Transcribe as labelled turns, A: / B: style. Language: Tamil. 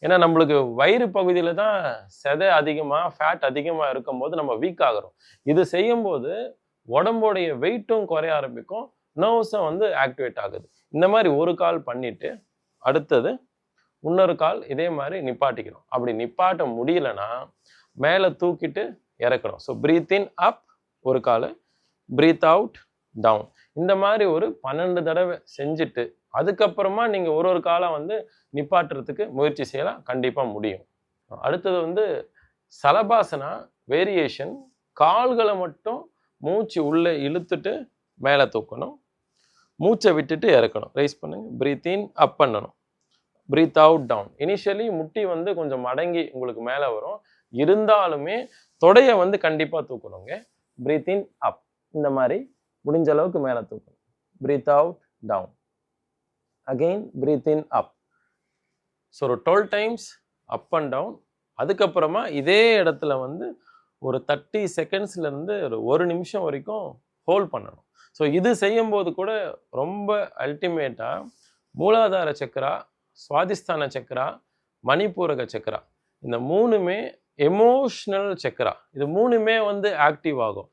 A: ஏன்னா நம்மளுக்கு வயிறு பகுதியில தான் செதை அதிகமா, ஃபேட் அதிகமா இருக்கும்போது நம்ம வீக் ஆகுறோம். இது செய்யும்போது உடம்போடைய வெயிட்டும் குறைய ஆரம்பிக்கும். நர்வ்ஸும் வந்து ஆக்டிவேட் ஆகுது. இந்த மாரி ஒரு கால் பண்ணிட்டு, அடுத்தது இன்னொரு கால் இதே மாரி நிப்பாட்டிக்கணும். அப்படி நிப்பாட்ட முடியலன்னா, மேல தூக்கிட்டு இறக்கணும். ஸோ பிரீத் இன் அப் ஒரு காலு, பிரீத் அவுட் டவுன். இந்த மாரி ஒரு 12 தடவ செஞ்சுட்டு, அதுக்கப்புறமா நீங்க ஒரு ஒரு காலா வந்து நிப்பாட்டுறதுக்கு முயற்சி செய்யலாம். கண்டிப்பா முடியும். அடுத்தது வந்து சலபாசனா வேரியேஷன். கால்கள மட்டும் மூச்சு உள்ள இழுத்துட்டு மேல தூக்கணும். மூச்ச விட்டுட்டு இறக்கணும். ரைஸ் பண்ணுங்க. பிரீத் இன் அப் பண்ணணும். Breath out down. இனிஷியலி முட்டி வந்து கொஞ்சம் மடங்கி உங்களுக்கு மேல வரும். இருந்தாலுமே தொடைய வந்து கண்டிப்பா தூக்கணுங்க. பிரீத் இன் அப். இந்த மாரி முடிஞ்ச அளவுக்கு மேல தூக்கணும். Breathe out down. Again breathe in up. So ஒரு 12 டைம்ஸ் அப் அண்ட் டவுன். அதுக்கப்புறமா இதே இடத்துல வந்து ஒரு 30 செகண்ட்ஸ்லேருந்து ஒரு 1 நிமிஷம் வரைக்கும் ஹோல்ட் பண்ணணும். ஸோ இது செய்யும்போது கூட ரொம்ப அல்டிமேட்டா மூலாதார சக்கரா, சுவாதிஸ்தான சக்கரா, மணிப்பூரக சக்கரா இந்த 3மே எமோஷனல் சக்கரா. இது 3மே வந்து ஆக்டிவ் ஆகும்.